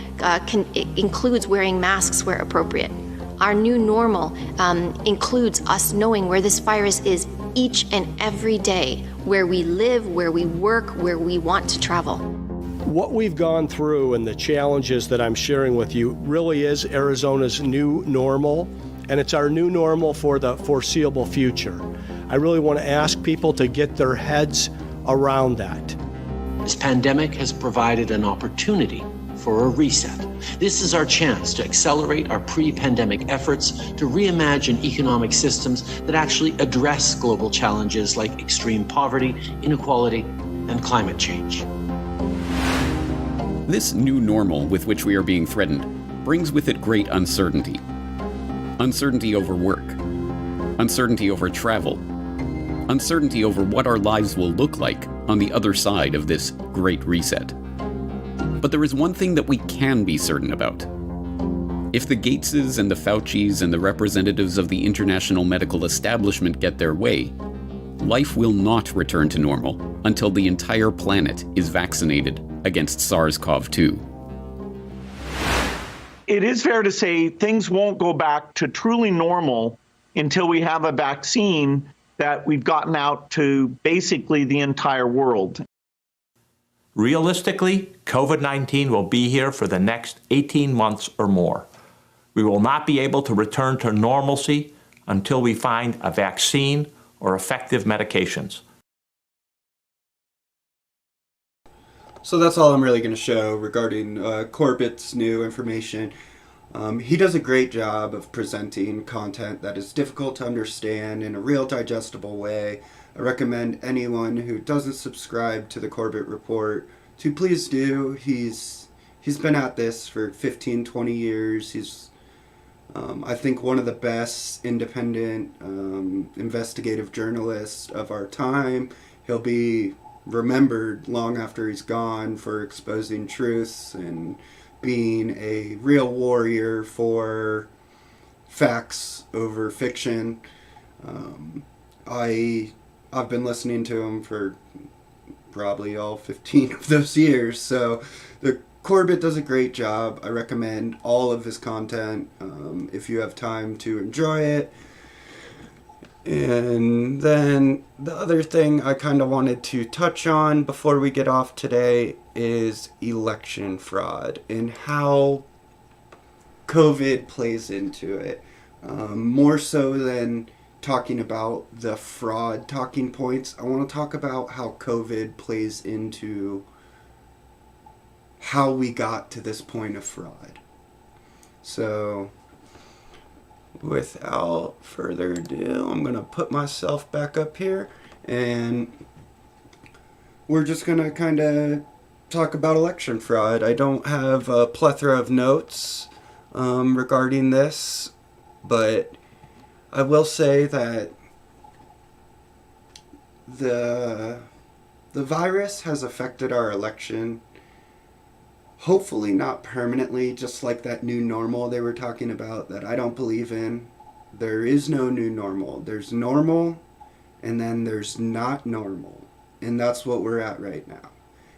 includes wearing masks where appropriate. Our new normal includes us knowing where this virus is each and every day, where we live, where we work, where we want to travel. What we've gone through and the challenges that I'm sharing with you really is Arizona's new normal, and it's our new normal for the foreseeable future. I really want to ask people to get their heads around that. This pandemic has provided an opportunity for a reset. This is our chance to accelerate our pre-pandemic efforts to reimagine economic systems that actually address global challenges like extreme poverty, inequality, and climate change. This new normal with which we are being threatened brings with it great uncertainty. Uncertainty over work, uncertainty over travel, uncertainty over what our lives will look like on the other side of this great reset. But there is one thing that we can be certain about. If the Gateses and the Faucis and the representatives of the international medical establishment get their way, life will not return to normal until the entire planet is vaccinated against SARS-CoV-2. It is fair to say things won't go back to truly normal until we have a vaccine that we've gotten out to basically the entire world. Realistically, COVID-19 will be here for the next 18 months or more. We will not be able to return to normalcy until we find a vaccine or effective medications. So that's all I'm really going to show regarding Corbett's new information. He does a great job of presenting content that is difficult to understand in a real digestible way. I recommend anyone who doesn't subscribe to the Corbett Report to please do. He's been at this for 15, 20 years. He's, I think, one of the best independent investigative journalists of our time. He'll be remembered long after he's gone for exposing truths and being a real warrior for facts over fiction. I've been listening to him for probably all 15 of those years, so the Corbett does a great job. I recommend all of his content if you have time to enjoy it. And then the other thing I kind of wanted to touch on before we get off today is election fraud and how COVID plays into it. More so than talking about the fraud talking points, I want to talk about how COVID plays into how we got to this point of fraud. So, without further ado, I'm going to put myself back up here, and we're just going to kind of talk about election fraud. I don't have a plethora of notes regarding this, but I will say that the virus has affected our election. Hopefully not permanently, just like that new normal they were talking about that I don't believe in. There is no new normal. There's normal, and then there's not normal. And that's what we're at right now.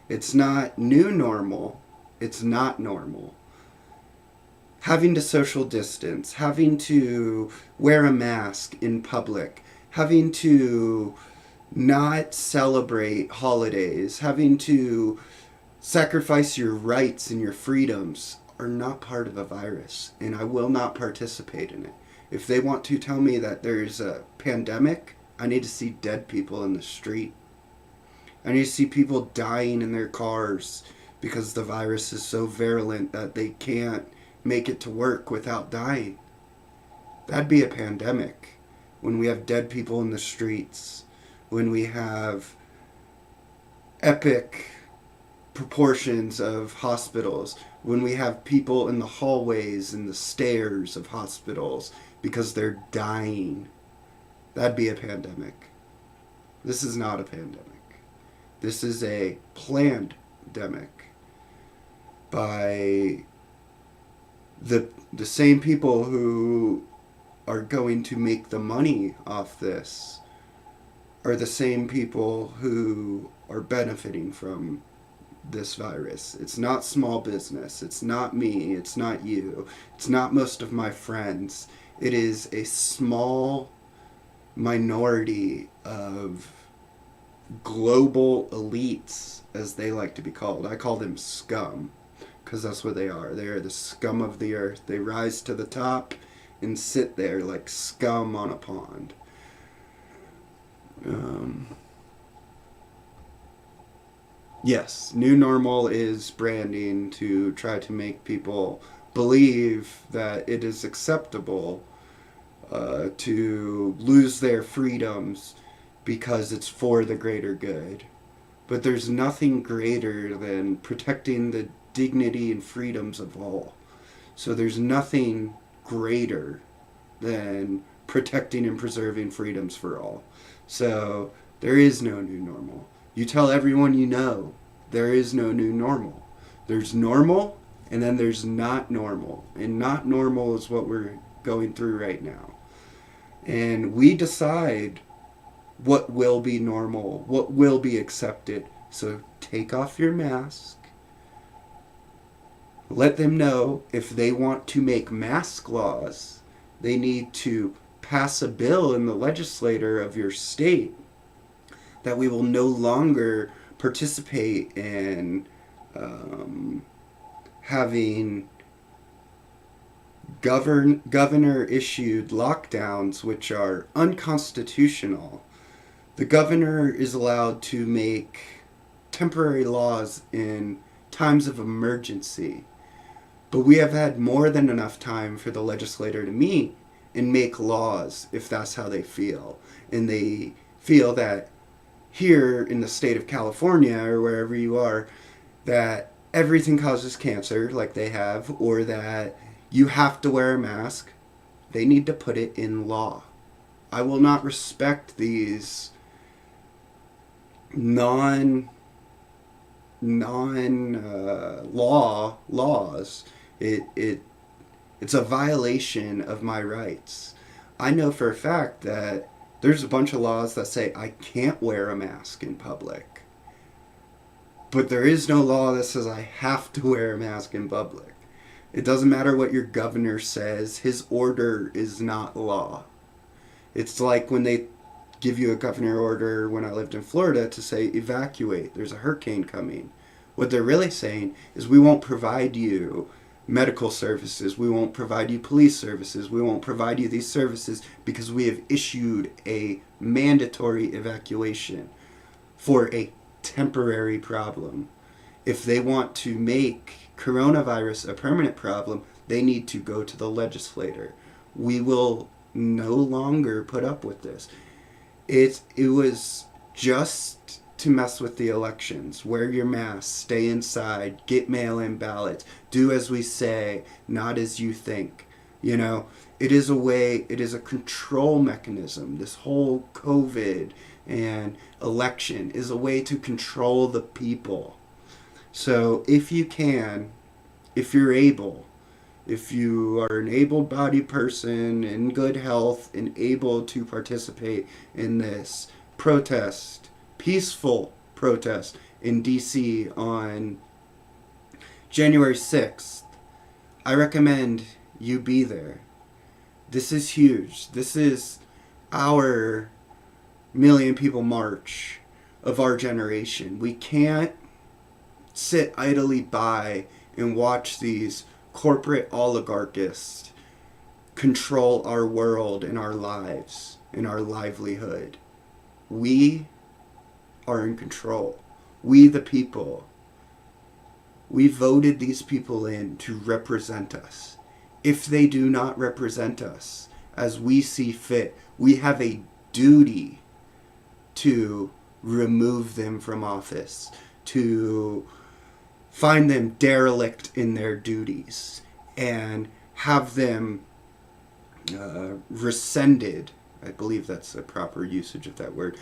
It's not new normal. It's not normal. Having to social distance, having to wear a mask in public, having to not celebrate holidays, having to sacrifice your rights and your freedoms are not part of a virus, and I will not participate in it. If they want to tell me that there's a pandemic, I need to see dead people in the street. I need to see people dying in their cars because the virus is so virulent that they can't make it to work without dying. That'd be a pandemic. When we have dead people in the streets, when we have epic proportions of hospitals, when we have people in the hallways and the stairs of hospitals because they're dying, that'd be a pandemic. This is not a pandemic. This is a planned demic by the same people who are going to make the money off this are the same people who are benefiting from this virus. It's not small business. It's not me. It's not you. It's not most of my friends. It is a small minority of global elites, as they like to be called. I call them scum, because that's what they are. They are the scum of the earth. They rise to the top and sit there like scum on a pond. Yes, new normal is branding to try to make people believe that it is acceptable to lose their freedoms because it's for the greater good. But there's nothing greater than protecting the dignity and freedoms of all. So there's nothing greater than protecting and preserving freedoms for all. So there is no new normal. You tell everyone you know, there is no new normal. There's normal, and then there's not normal. And not normal is what we're going through right now. And we decide what will be normal, what will be accepted. So take off your mask. Let them know if they want to make mask laws, they need to pass a bill in the legislature of your state that we will no longer participate in having governor-issued lockdowns, which are unconstitutional. The governor is allowed to make temporary laws in times of emergency, but we have had more than enough time for the legislature to meet and make laws if that's how they feel. And they feel that here in the state of California or wherever you are, that everything causes cancer like they have, or that you have to wear a mask. They need to put it in law. I will not respect these laws. It's a violation of my rights. I know for a fact that there's a bunch of laws that say I can't wear a mask in public. But there is no law that says I have to wear a mask in public. It doesn't matter what your governor says. His order is not law. It's like when they give you a governor order when I lived in Florida to say evacuate. There's a hurricane coming. What they're really saying is we won't provide you medical services. We won't provide you police services. We won't provide you these services because we have issued a mandatory evacuation for a temporary problem. If they want to make coronavirus a permanent problem, they need to go to the legislator. We will no longer put up with this. It was just to mess with the elections. Wear your mask, stay inside, get mail-in ballots, do as we say, not as you think. You know, it is a control mechanism. This whole COVID and election is a way to control the people. So if you can, if you're able, if you are an able-bodied person in good health and able to participate in this protest, peaceful protest in DC on January 6th, I recommend you be there. This is huge. This is our million people march of our generation. We can't sit idly by and watch these corporate oligarchists control our world and our lives and our livelihood. We are in control. We the people. We voted these people in to represent us. If they do not represent us as we see fit, we have a duty to remove them from office, to find them derelict in their duties, and have them rescinded, I believe that's the proper usage of that word,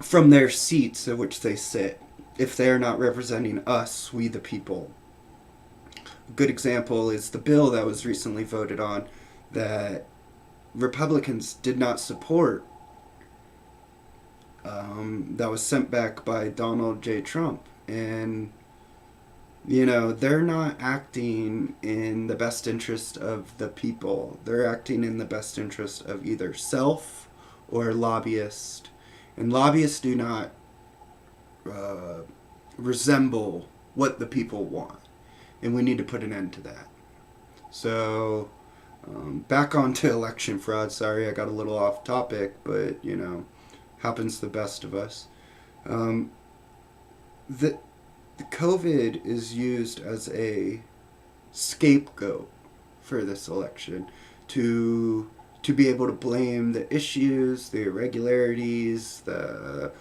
from their seats at which they sit, if they are not representing us, we the people. A good example is the bill that was recently voted on that Republicans did not support, that was sent back by Donald J. Trump. And, you know, they're not acting in the best interest of the people. They're acting in the best interest of either self or lobbyists. And lobbyists do not resemble what the people want. And we need to put an end to that. So, back onto election fraud. Sorry, I got a little off topic, but, you know, happens to the best of us. The COVID is used as a scapegoat for this election to be able to blame the issues, the irregularities, the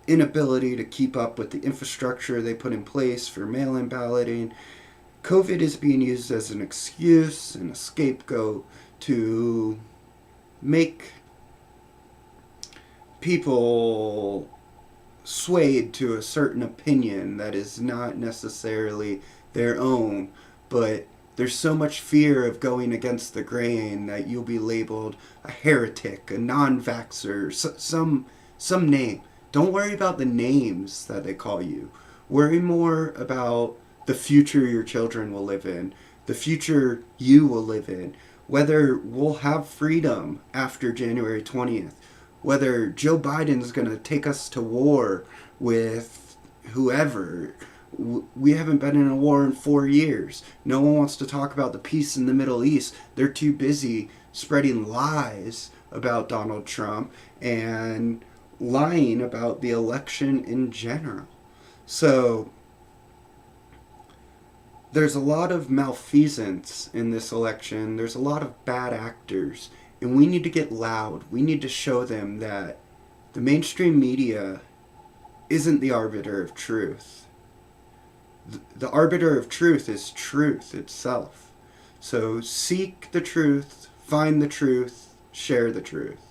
inability to keep up with the infrastructure they put in place for mail-in balloting. COVID is being used as an excuse and a scapegoat to make people swayed to a certain opinion that is not necessarily their own, but there's so much fear of going against the grain that you'll be labeled a heretic, a non-vaxxer, some name. Don't worry about the names that they call you. Worry more about the future your children will live in, the future you will live in, whether we'll have freedom after January 20th, whether Joe Biden's going to take us to war with whoever. We haven't been in a war in 4 years. No one wants to talk about the peace in the Middle East. They're too busy spreading lies about Donald Trump and lying about the election in general. So there's a lot of malfeasance in this election. There's a lot of bad actors. And we need to get loud. We need to show them that the mainstream media isn't the arbiter of truth. The arbiter of truth is truth itself. So seek the truth, find the truth, share the truth.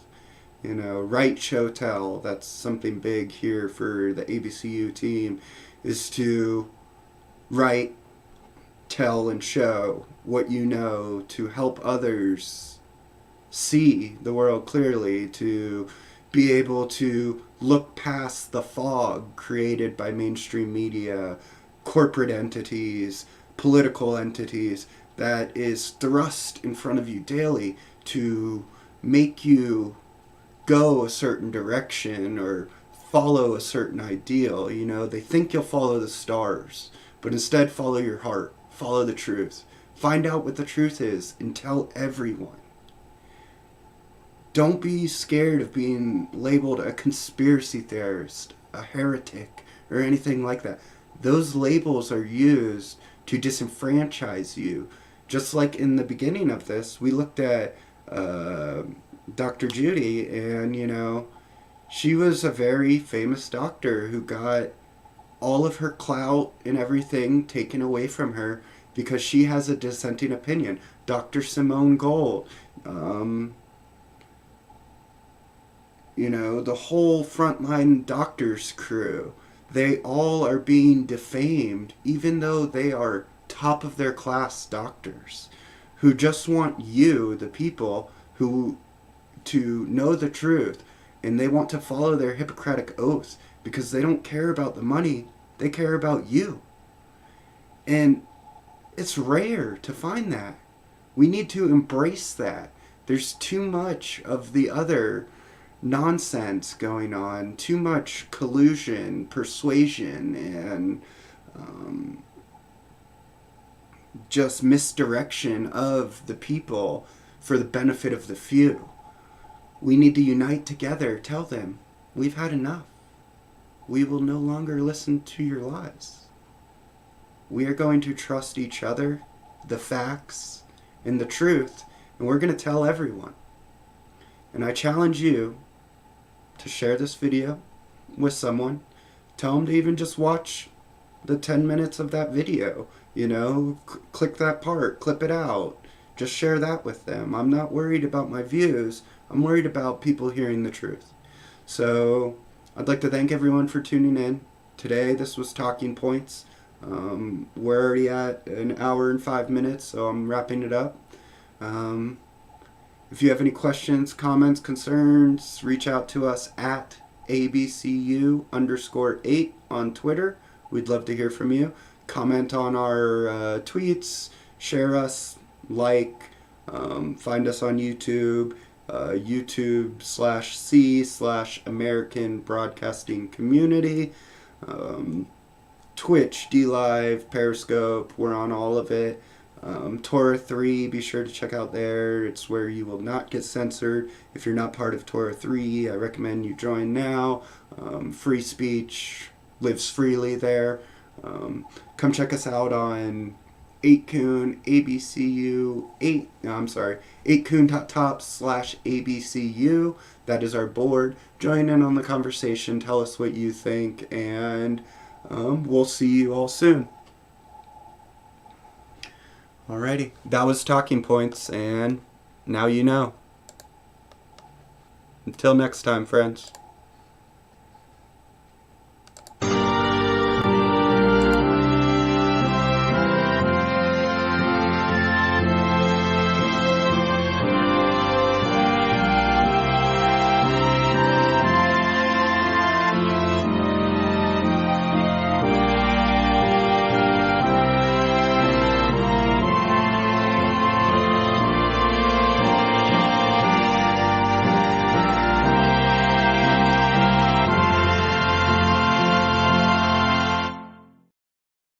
You know, write, show, tell. That's something big here for the ABCU team, is to write, tell, and show what you know to help others see the world clearly, to be able to look past the fog created by mainstream media, corporate entities, political entities that is thrust in front of you daily to make you go a certain direction or follow a certain ideal. You know, they think you'll follow the stars, but instead follow your heart, follow the truth. Find out what the truth is and tell everyone. Don't be scared of being labeled a conspiracy theorist, a heretic, or anything like that. Those labels are used to disenfranchise you. Just like in the beginning of this, we looked at Dr. Judy, and, you know, she was a very famous doctor who got all of her clout and everything taken away from her because she has a dissenting opinion. Dr. Simone Gold, you know, the whole frontline doctors crew, they all are being defamed, even though they are top of their class doctors who just want you, the people, who to know the truth, and they want to follow their Hippocratic oaths because they don't care about the money, they care about you. And it's rare to find that. We need to embrace that. There's too much of the other nonsense going on, too much collusion, persuasion, and just misdirection of the people for the benefit of the few. We need to unite together, tell them, we've had enough. We will no longer listen to your lies. We are going to trust each other, the facts, and the truth, and we're going to tell everyone. And I challenge you to share this video with someone. Tell them to even just watch the 10 minutes of that video. You know, click that part, clip it out. Just share that with them. I'm not worried about my views. I'm worried about people hearing the truth. So I'd like to thank everyone for tuning in. Today, this was Talking Points. We're already at an hour and 5 minutes, so I'm wrapping it up. If you have any questions, comments, concerns, reach out to us at ABCU_8 on Twitter. We'd love to hear from you. Comment on our tweets, share us, like, find us on YouTube, YouTube/C/American Broadcasting Community, Twitch, DLive, Periscope, we're on all of it. Torah 3, be sure to check out there. It's where you will not get censored. If you're not part of Torah 3, I recommend you join now. Free speech lives freely there. Come check us out on 8kun, ABCU, 8kun.top/ABCU. That is our board. Join in on the conversation. Tell us what you think, and we'll see you all soon. Alrighty, that was Talking Points, and now you know. Until next time, friends.